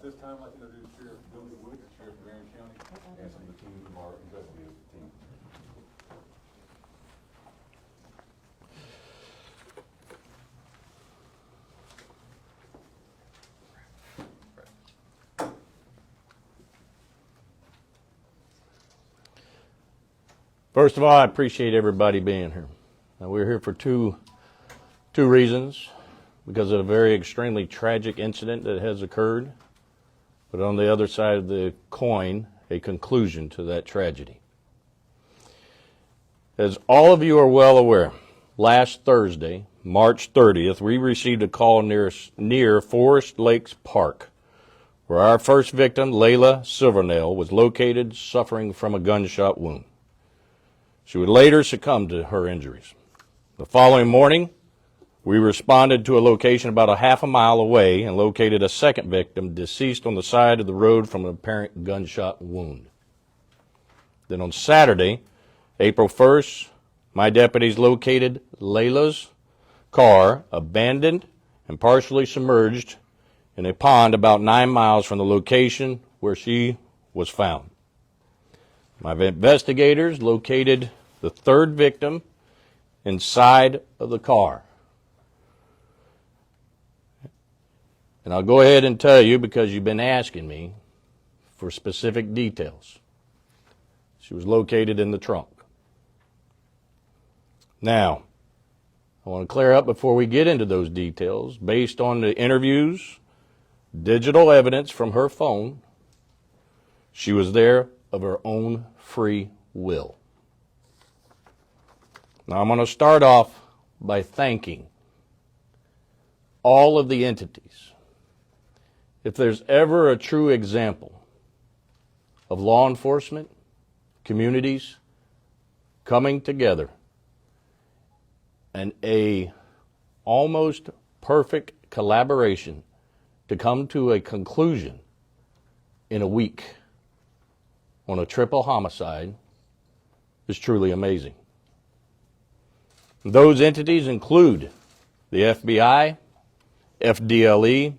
this time, I'd like to introduce Sheriff Billy Wood, Sheriff of Marion County, and some of the team of our investigative team. First of all, I appreciate everybody being here. Now, we're here for two reasons. Because of a very extremely tragic incident that has occurred, but on the other side of the coin, a conclusion to that tragedy. As all of you are well aware, last Thursday, March 30th, we received a call near Forest Lakes Park, where our first victim, Layla Silvernail, was located suffering from a gunshot wound. She would later succumb to her injuries. The following morning, we responded to a location about a half a mile away and located a second victim deceased on the side of the road from an apparent gunshot wound. Then on Saturday, April 1st, my deputies located Layla's car abandoned and partially submerged in a pond about 9 miles from the location where she was found. My investigators located the third victim inside of the car. And I'll go ahead and tell you, because you've been asking me for specific details. She was located in the trunk. Now, I want to clear up before we get into those details, based on the interviews, digital evidence from her phone, she was there of her own free will. Now, I'm going to start off by thanking all of the entities. If there's ever a true example of law enforcement, communities coming together and a almost perfect collaboration to come to a conclusion in a week on a triple homicide, is truly amazing. Those entities include the FBI, FDLE,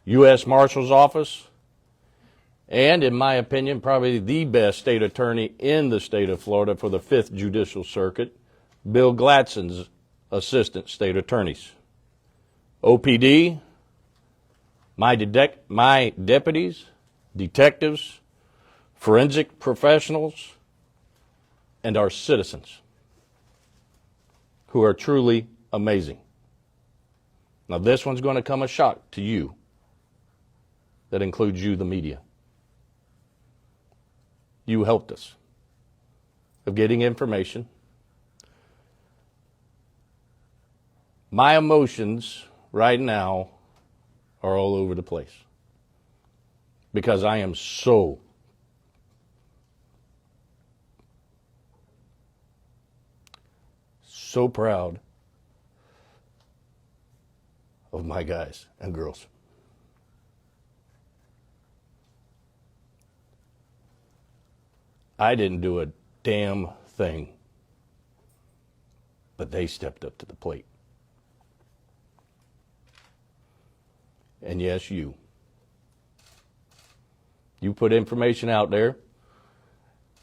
U.S. Marshal's Office, and, in my opinion, probably the best state attorney in the state of Florida for the 5th Judicial Circuit, Bill Gladson's assistant state attorneys. OPD, my deputies, detectives, forensic professionals, and our citizens, who are truly amazing. Now, this one's going to come a shock to you. That includes you, the media. You helped us of getting information. My emotions right now are all over the place because I am so proud of my guys and girls. I didn't do a damn thing, but they stepped up to the plate. And yes, you put information out there,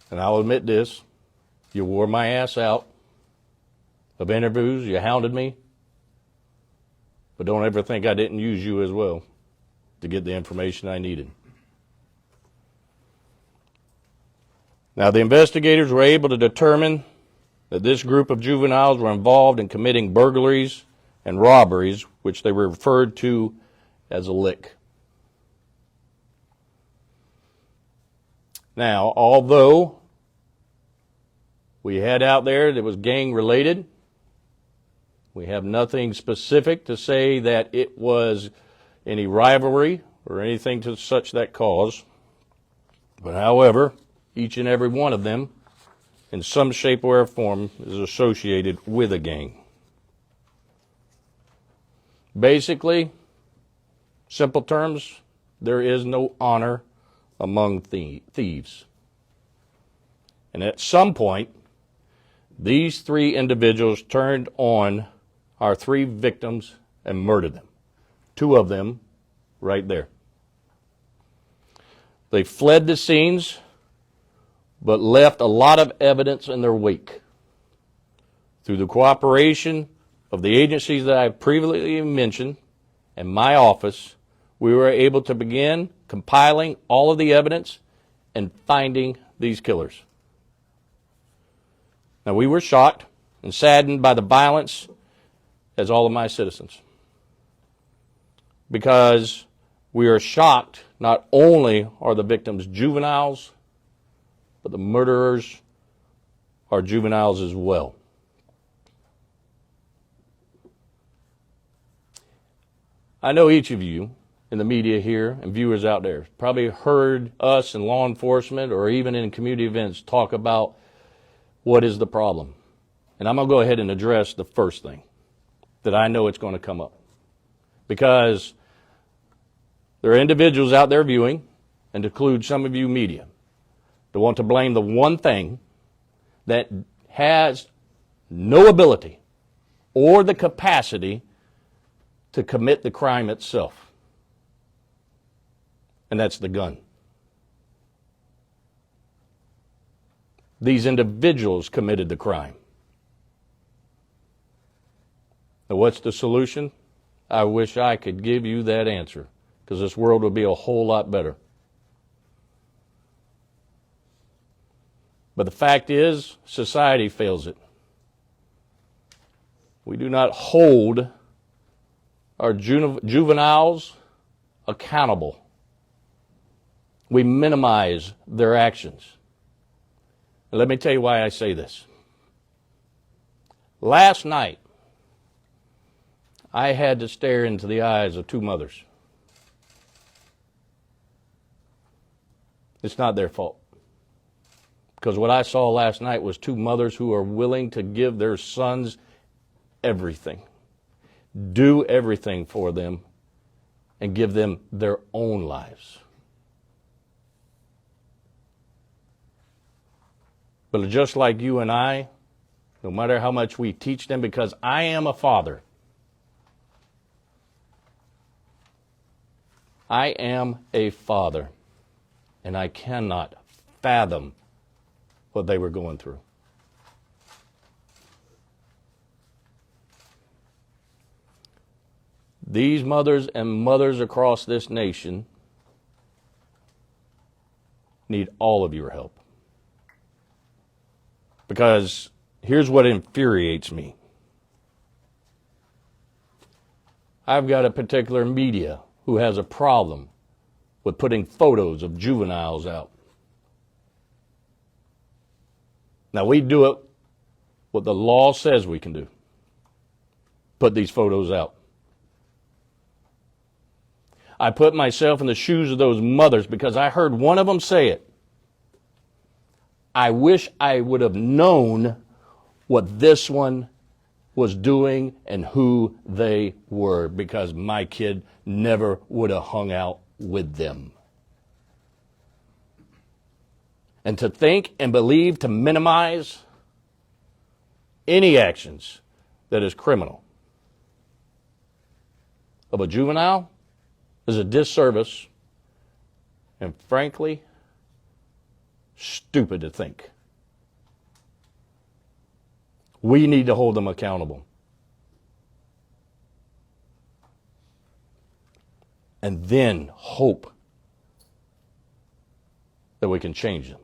and I'll admit this, you wore my ass out of interviews, you hounded me, but don't ever think I didn't use you as well to get the information I needed. Now, the investigators were able to determine that this group of juveniles were involved in committing burglaries and robberies, which they were referred to as a lick. Now, although we had out there that was gang-related, we have nothing specific to say that it was any rivalry or anything to such that cause. But however, each and every one of them, in some shape or form, is associated with a gang. Basically, simple terms, there is no honor among thieves. And at some point, these three individuals turned on our three victims and murdered them. Two of them right there. They fled the scenes, but left a lot of evidence in their wake. Through the cooperation of the agencies that I previously mentioned and my office, we were able to begin compiling all of the evidence and finding these killers. Now, we were shocked and saddened by the violence, as all of my citizens, because we are shocked not only are the victims juveniles, but the murderers are juveniles as well. I know each of you in the media here and viewers out there probably heard us in law enforcement or even in community events talk about what is the problem. And I'm going to go ahead and address the first thing that I know it's going to come up. Because there are individuals out there viewing, and to include some of you media, that want to blame the one thing that has no ability or the capacity to commit the crime itself. And that's the gun. These individuals committed the crime. Now, what's the solution? I wish I could give you that answer, because this world would be a whole lot better. But the fact is, society fails it. We do not hold our juveniles accountable. We minimize their actions. And let me tell you why I say this. Last night, I had to stare into the eyes of two mothers. It's not their fault. Because what I saw last night was two mothers who are willing to give their sons everything, do everything for them, and give them their own lives. But just like you and I, no matter how much we teach them, because I am a father, I am a father, and I cannot fathom what they were going through. These mothers and mothers across this nation need all of your help. Because here's what infuriates me. I've got a particular media who has a problem with putting photos of juveniles out. Now, we do it what the law says we can do. Put these photos out. I put myself in the shoes of those mothers because I heard one of them say it. I wish I would have known what this one was doing and who they were, because my kid never would have hung out with them. And to think and believe to minimize any actions that is criminal of a juvenile is a disservice, and frankly, stupid to think. We need to hold them accountable. And then hope that we can change them.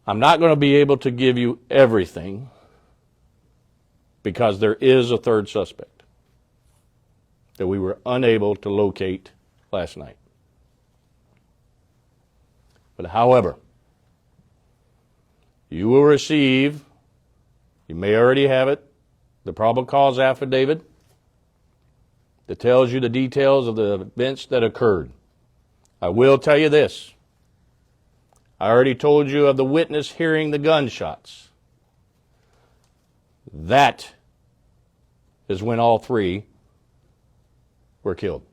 I'm not going to be able to give you everything because there is a third suspect that we were unable to locate last night. But however, you will receive, you may already have it, the probable cause affidavit that tells you the details of the events that occurred. I will tell you this. I already told you of the witness hearing the gunshots. That is when all three were killed.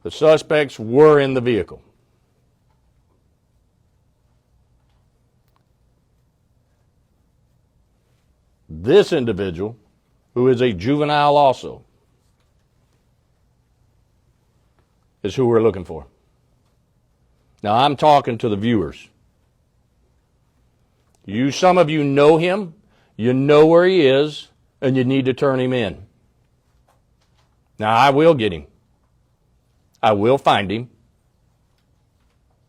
The suspects were in the vehicle. This individual, who is a juvenile also, is who we're looking for. Now, I'm talking to the viewers. Some of you know him, you know where he is, and you need to turn him in. Now, I will get him. I will find him,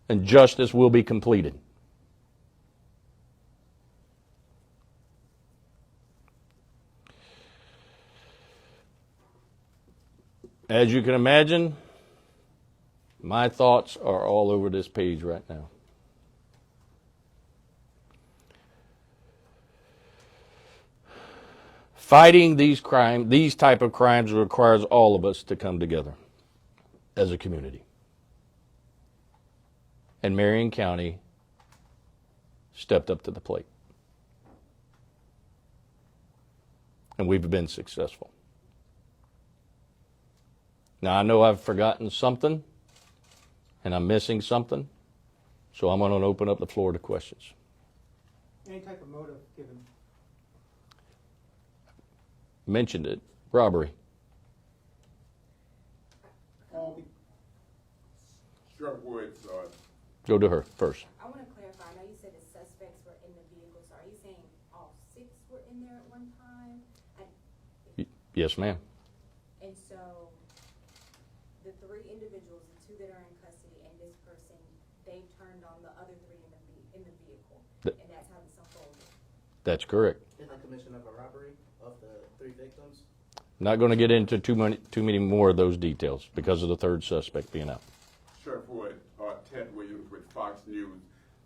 and justice will be completed. As you can imagine, my thoughts are all over this page right now. Fighting these type of crimes requires all of us to come together as a community. And Marion County stepped up to the plate. And we've been successful. Now, I know I've forgotten something, and I'm missing something, so I'm going to open up the floor to questions. Any type of motive given? Mentioned it. Robbery. Sheriff Woods, Go to her first. I want to clarify. I know you said the suspects were in the vehicle. So are you saying all 6 were in there at one time? Yes, ma'am. And so the 3 individuals, the 2 that are in custody, and this person, they turned on the other 3 in the vehicle, and that's how this unfolded. That's correct. In the commission of a robbery of the 3 victims? Not going to get into too many more of those details because of the 3rd suspect being out. Sheriff Wood, Ted Williams with Fox News.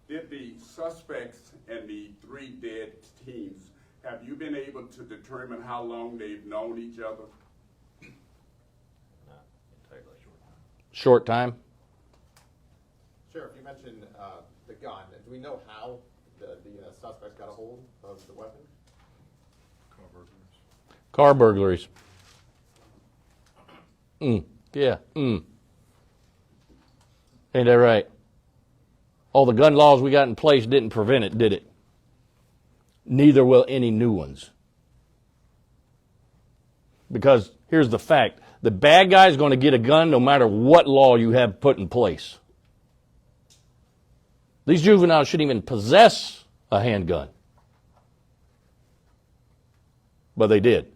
Did the suspects and the 3 dead teens, have you been able to determine how long they've known each other? Not entirely short time. Short time? Sheriff, you mentioned the gun. Do we know how the suspects got a hold of the weapon? Car burglaries. Yeah. Ain't that right? All the gun laws we got in place didn't prevent it, did it? Neither will any new ones. Because here's the fact. The bad guy's going to get a gun no matter what law you have put in place. These juveniles shouldn't even possess a handgun. But they did.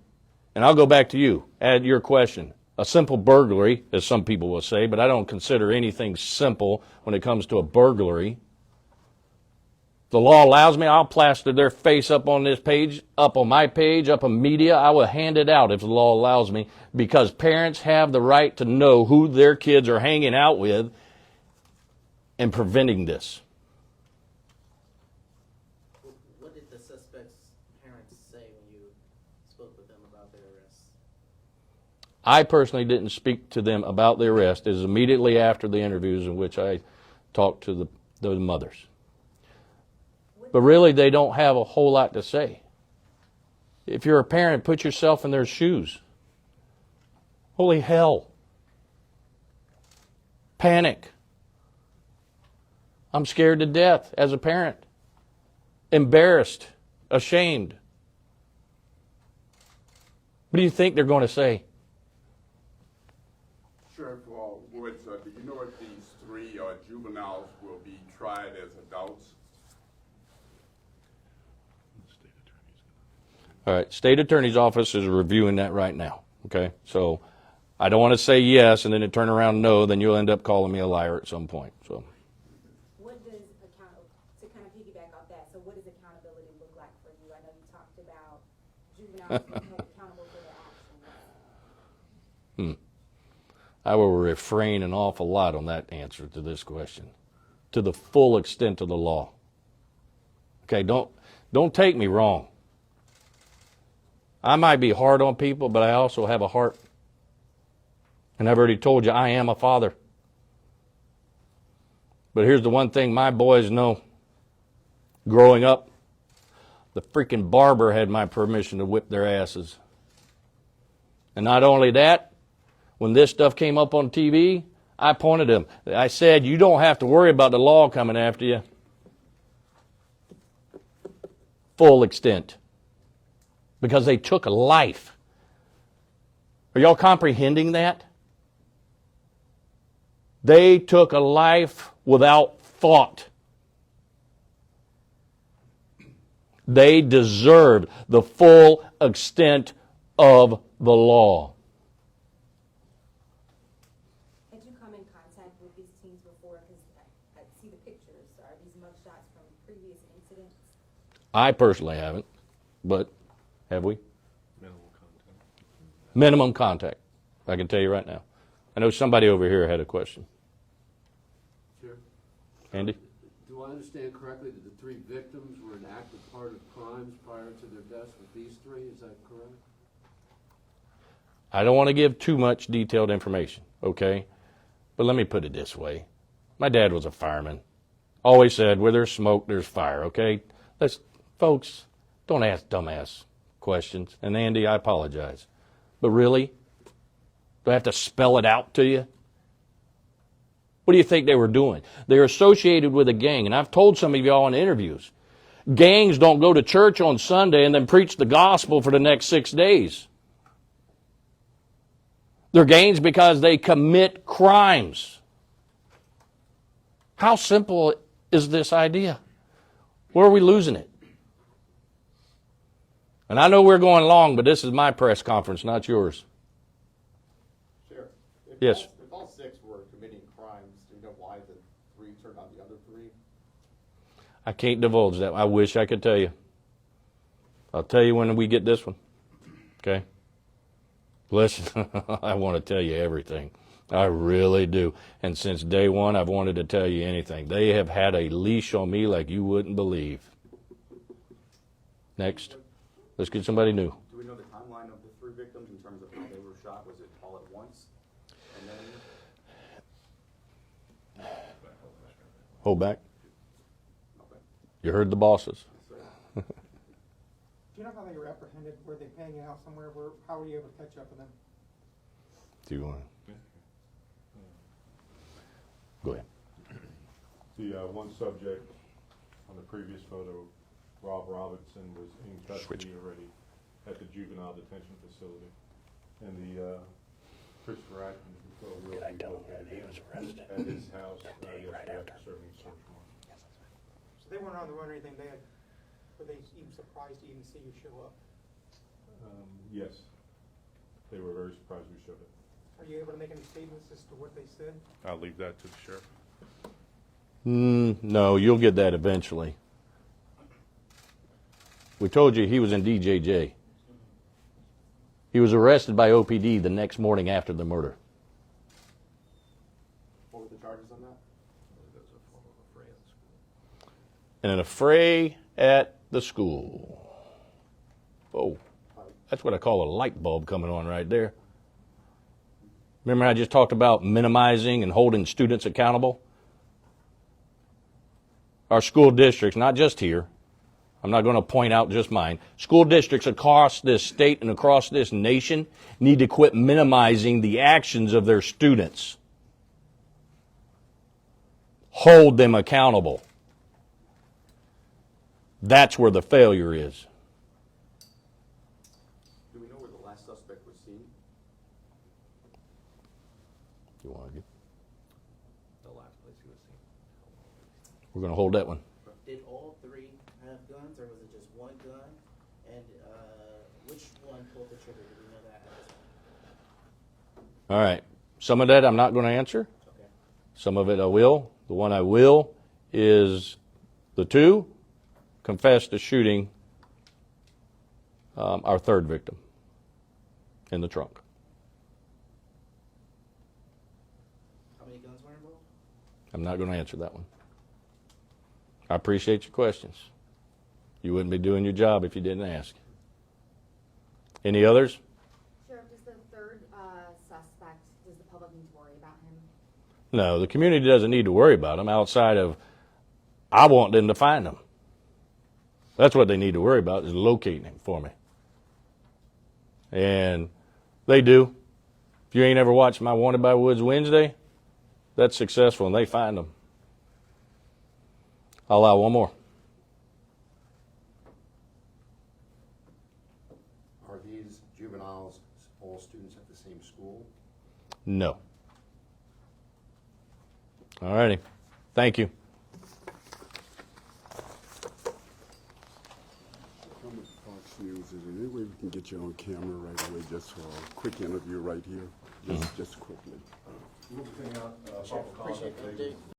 And I'll go back to you, add your question. A simple burglary, as some people will say, but I don't consider anything simple when it comes to a burglary. The law allows me, I'll plaster their face up on this page, up on my page, up on media. I will hand it out if the law allows me, because parents have the right to know who their kids are hanging out with and preventing this. What did the suspect's parents say when you spoke with them about their arrest? I personally didn't speak to them about the arrest. It was immediately after the interviews in which I talked to the mothers. But really, they don't have a whole lot to say. If you're a parent, put yourself in their shoes. Holy hell. Panic. I'm scared to death as a parent. Embarrassed. Ashamed. What do you think they're going to say? Sheriff Woods, do you know if these 3 juveniles will be tried as adults? All right, State Attorney's Office is reviewing that right now, okay? So I don't want to say yes and then it turn around no, then you'll end up calling me a liar at some point. So What does to kind of piggyback off that, so what does accountability look like for you? I know you talked about juveniles being held accountable for their actions. I will refrain an awful lot on that answer to this question, to the full extent of the law. Okay, don't take me wrong. I might be hard on people, but I also have a heart. And I've already told you, I am a father. But here's the one thing my boys know. Growing up, the freaking barber had my permission to whip their asses. And not only that, when this stuff came up on TV, I pointed them. I said, you don't have to worry about the law coming after you. Full extent. because they took a life. Are y'all comprehending that? They took a life without thought. They deserved the full extent of the law. Had you come in contact with these teens before? Because I see the pictures. Are these mugshots from previous incidents? I personally haven't, but have we? Minimum contact. I can tell you right now. I know somebody over here had a question. Sure. Andy? Do I understand correctly that the 3 victims were an active part of crimes prior to their deaths with these 3? Is that correct? I don't want to give too much detailed information, okay? But let me put it this way. My dad was a fireman. Always said, where there's smoke, there's fire, okay? Folks, don't ask dumbass questions. And Andy, I apologize. But really? Do I have to spell it out to you? What do you think they were doing? They're associated with a gang. And I've told some of y'all in interviews, gangs don't go to church on Sunday and then preach the gospel for the next 6 days. They're gangs because they commit crimes. How simple is this idea? Where are we losing it? And I know we're going long, but this is my press conference, not yours. Sheriff, Yes. If all 6 were committing crimes, do you know why the 3 turned on the other 3? I can't divulge that. I wish I could tell you. I'll tell you when we get this one. Okay? Listen, I want to tell you everything. I really do. And since day one, I've wanted to tell you anything. They have had a leash on me like you wouldn't believe. Next. Let's get somebody new. Do we know the timeline of the 3 victims in terms of how they were shot? Was it all at once? And then? Hold back. Okay. You heard the bosses. Do you know how they were apprehended? Were they hanging out somewhere? How were you able to catch up with them? Do you want to? Go ahead. The one subject on the previous photo, Rob Robinson, was in custody already at the juvenile detention facility. And the Christopher Atkins will be located at his house yesterday after serving a search warrant. So they weren't on the run or anything. Were they even surprised to even see you show up? Yes, they were very surprised we showed up. Are you able to make any statements as to what they said? I'll leave that to the sheriff. No, you'll get that eventually. We told you he was in DJJ. He was arrested by OPD the next morning after the murder. What were the charges on that? In an affray at the school. Oh, that's what I call a light bulb coming on right there. Remember I just talked about minimizing and holding students accountable? Our school districts, not just here, I'm not going to point out just mine, school districts across this state and across this nation need to quit minimizing the actions of their students. Hold them accountable. That's where the failure is. Do we know where the last suspect was seen? You want to get? The last place he was seen. We're going to hold that one. Did all 3 have guns, or was it just one gun? And which one pulled the trigger? Do we know that at this point? All right. Some of that I'm not going to answer. Okay. Some of it I will. The one I will is the 2 confessed to shooting our 3rd victim in the trunk. How many guns were involved? I'm not going to answer that one. I appreciate your questions. You wouldn't be doing your job if you didn't ask. Any others? Sheriff, does the 3rd suspect, does the public need to worry about him? No, the community doesn't need to worry about them outside of I want them to find them. That's what they need to worry about, is locating him for me. And they do. If you ain't ever watched my Wanted by Woods Wednesday, that's successful and they find them. I'll allow one more. pool? No. All righty. Thank you. Come with Fox News. Is there any way we can get you on camera right away, just for a quick interview right here? Just quickly. Moving out, Appreciate the update.